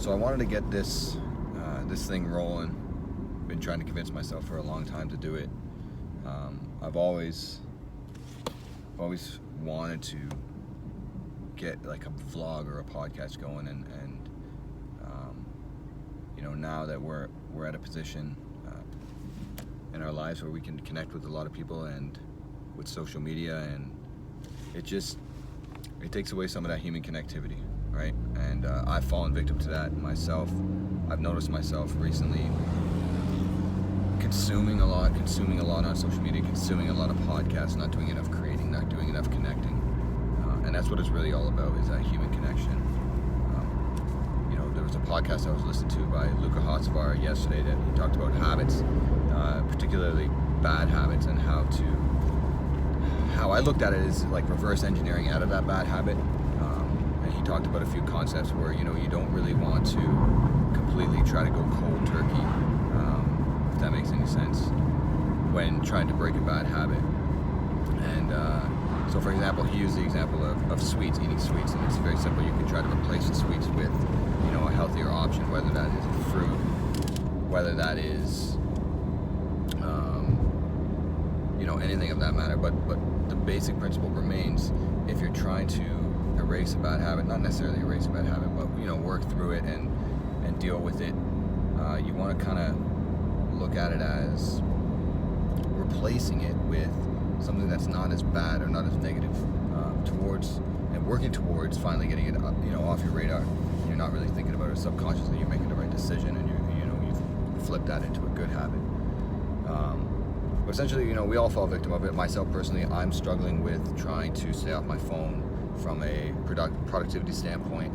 So I wanted to get this thing rolling. Been trying to convince myself for a long time to do it. I've always wanted to get like a vlog or a podcast going, and now that we're at a position in our lives where we can connect with a lot of people and with social media, and it takes away some of that human connectivity, right? And I've fallen victim to that myself. I've noticed myself recently consuming a lot on social media, consuming a lot of podcasts, not doing enough creating, not doing enough connecting. And that's what it's really all about, is that human connection. There was a podcast I was listening to by Luka Hotsvar yesterday that he talked about habits, particularly bad habits, and how I looked at it is like reverse engineering out of that bad habit. And he talked about a few concepts where, you don't really want to completely try to go cold turkey, if that makes any sense, when trying to break a bad habit. And so for example, he used the example of sweets, eating sweets, and it's very simple. You can try to replace the sweets with, a healthier option, whether that is fruit, whether that is, anything of that matter. But the basic principle remains: if you're trying to erase a bad habit, not necessarily erase a bad habit, but work through it and deal with it, you want to kind of look at it as replacing it with something that's not as bad or not as negative, towards and working towards finally getting it off your radar. You're not really thinking about it subconsciously. You're making the right decision, and you've flipped that into a good habit. But essentially, we all fall victim of it. Myself personally, I'm struggling with trying to stay off my phone from a productivity standpoint.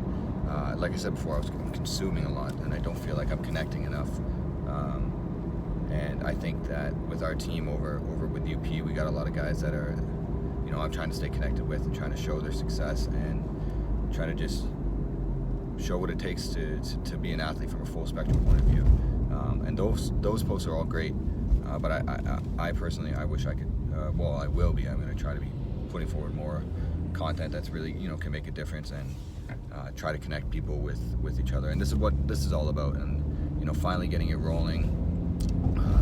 Like I said before, I'm consuming a lot, and I don't feel like I'm connecting enough. And I think that with our team over with UP, we got a lot of guys that are, I'm trying to stay connected with and trying to show their success and trying to just show what it takes to be an athlete from a full spectrum point of view. And those posts are all great, but I personally, I wish I could, I will be. I'm going to try to be putting forward more content that's really, can make a difference, and try to connect people with each other. And this is what this is all about. And, finally getting it rolling.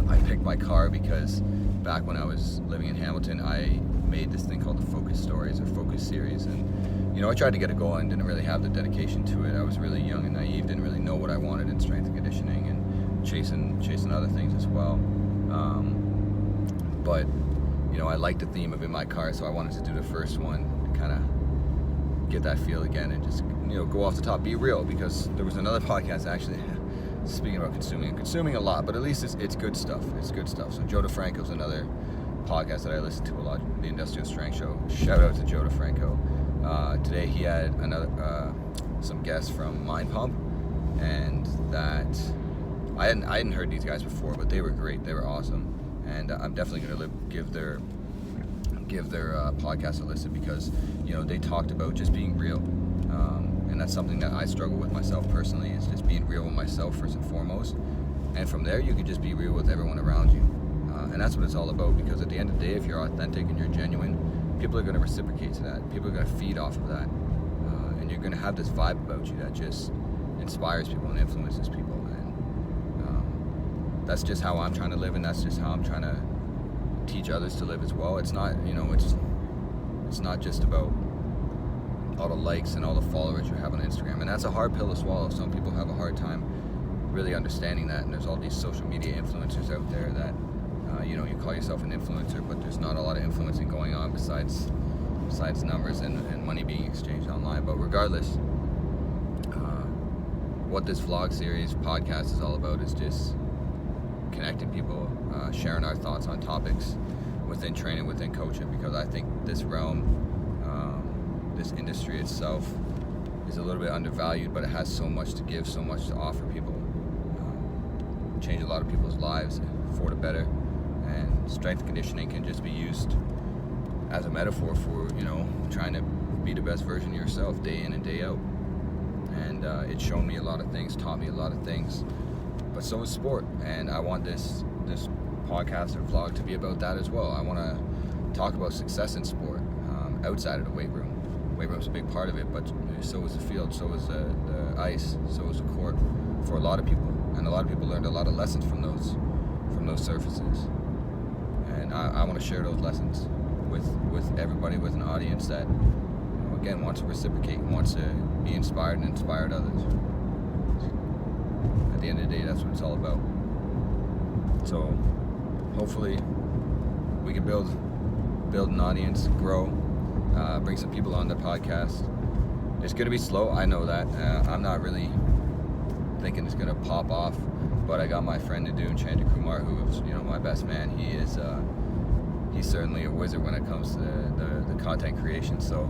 I picked my car because back when I was living in Hamilton, I made this thing called the Focus Stories or Focus Series, and I tried to get it going, didn't really have the dedication to it. I was really young and naive, didn't really know what I wanted in strength and conditioning, and chasing other things as well. But I liked the theme of In My Car, so I wanted to do the first one, kind of get that feel again, and just go off the top, be real, because there was another podcast actually speaking about consuming a lot, but at least it's good stuff. It's good stuff. So Joe DeFranco's another podcast that I listen to a lot, the Industrial Strength Show. Shout out to Joe DeFranco. Today he had some guests from Mind Pump, and that I hadn't heard these guys before, but they were great. They were awesome, and I'm definitely going to give their podcast a listen, because they talked about just being real. And that's something that I struggle with myself personally, is just being real with myself first and foremost. And from there, you can just be real with everyone around you. And that's what it's all about, because at the end of the day, if you're authentic and you're genuine, people are going to reciprocate to that. People are going to feed off of that. And you're going to have this vibe about you that just inspires people and influences people. And that's just how I'm trying to live, and that's just how I'm trying to teach others to live as well. It's not, it's not just about all the likes and all the followers you have on Instagram, and that's a hard pill to swallow. Some people have a hard time really understanding that, and there's all these social media influencers out there that you call yourself an influencer, but there's not a lot of influencing going on besides numbers and money being exchanged online. But regardless, what this vlog series podcast is all about is just connecting people, sharing our thoughts on topics within training, within coaching, because I think this realm, this industry itself, is a little bit undervalued, but it has so much to give, so much to offer people, change a lot of people's lives for the better. And strength and conditioning can just be used as a metaphor for, trying to be the best version of yourself day in and day out. And it's shown me a lot of things, taught me a lot of things, but so is sport. And I want this podcast or vlog to be about that as well. I want to talk about success in sport, outside of the weight room. weight room's a big part of it, but so is the field, so is the ice, so is the court for a lot of people. And a lot of people learned a lot of lessons from those surfaces. And I want to share those lessons with everybody, with an audience that, again, wants to reciprocate, wants to be inspired and inspired others. At the end of the day, that's what it's all about. So hopefully we can build an audience, grow, bring some people on the podcast. It's going to be slow, I know that. I'm not really thinking it's going to pop off, but I got my friend Nadun Chandrakumar, who's my best man. He's certainly a wizard when it comes to the content creation. So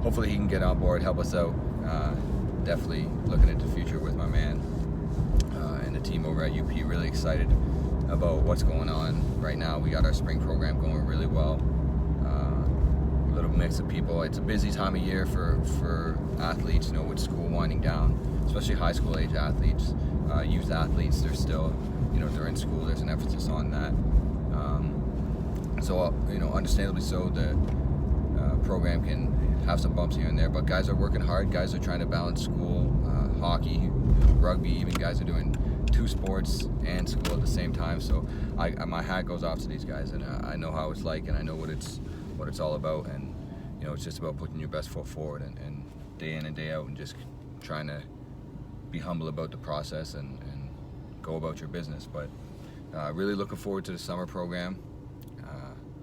hopefully he can get on board, help us out. Definitely looking into the future with my man and the team over at UP. Really excited about what's going on right now. We got our spring program going really well. A little mix of people. It's a busy time of year for athletes, with school winding down, especially high school age athletes. Youth athletes, they're still, they're in school. There's an emphasis on that. So understandably so, the program can have some bumps here and there, but guys are working hard. Guys are trying to balance school, hockey, rugby. Even guys are doing 2 sports and school at the same time. So my hat goes off to these guys, and I know how it's like, and I know what it's all about. And it's just about putting your best foot forward and day in and day out, and just trying to be humble about the process and go about your business. But really looking forward to the summer program,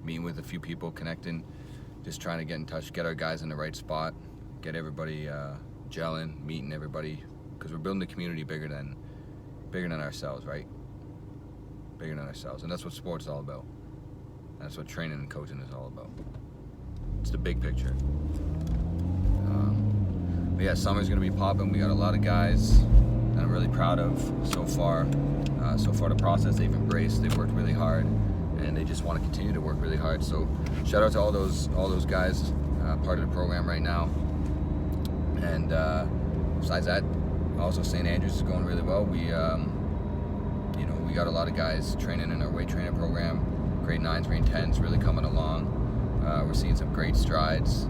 meeting with a few people, connecting, just trying to get in touch, get our guys in the right spot, get everybody gelling, meeting everybody, because we're building a community bigger than ourselves, right? Bigger than ourselves, and that's what sports is all about. And that's what training and coaching is all about. It's the big picture. But yeah, summer's gonna be popping. We got a lot of guys that I'm really proud of so far. So far, the process they've embraced. They've worked really hard, and they just want to continue to work really hard. So shout out to all those guys part of the program right now. And besides that, also St. Andrews is going really well. We got a lot of guys training in our weight training program. Grade 9s, grade 10s really coming along. We're seeing some great strides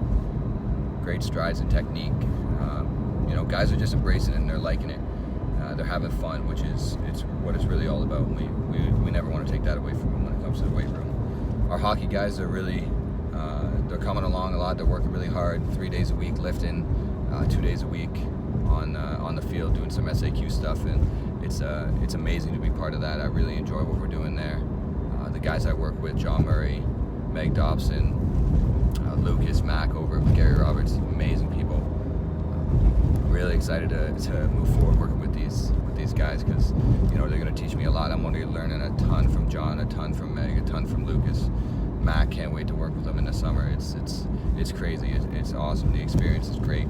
in technique. Guys are just embracing it and they're liking it. They're having fun, which is what it's really all about. We never want to take that away from them when it comes to the weight room. Our hockey guys are really they're coming along a lot. They're working really hard, 3 days a week lifting, 2 days a week on the field doing some SAQ stuff, and it's amazing to be part of that. I really enjoy what we're doing there. The guys I work with, John Murray, Meg Dobson, Lucas Mack over at Gary Roberts, amazing people. Really excited to move forward working with these guys, because they're going to teach me a lot. I'm going to be learning a ton from John, a ton from Meg, a ton from Lucas. Matt, can't wait to work with them in the summer. It's crazy. It's awesome. The experience is great,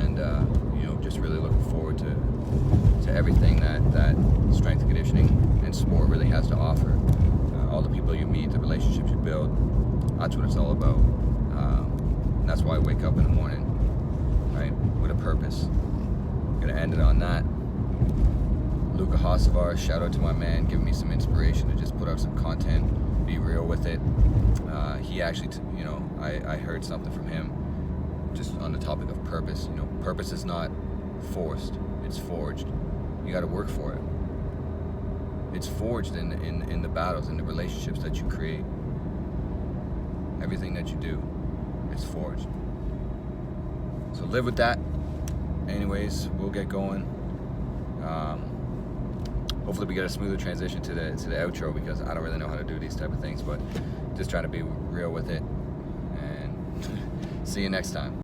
and just really looking forward to everything that strength and conditioning and sport really has to offer. All the people you meet, the relationships you build, that's what it's all about. And that's why I wake up in the morning, right, with a purpose. I'm gonna end it on that. Luka Hosevar, shout out to my man, giving me some inspiration to just put out some content, be real with it. He actually, I heard something from him just on the topic of purpose. Purpose is not forced, it's forged. You gotta work for it. It's forged in the battles, in the relationships that you create. Everything that you do is forged. So live with that. Anyways, we'll get going. Hopefully we get a smoother transition to the outro, because I don't really know how to do these type of things, but just trying to be real with it. And see you next time.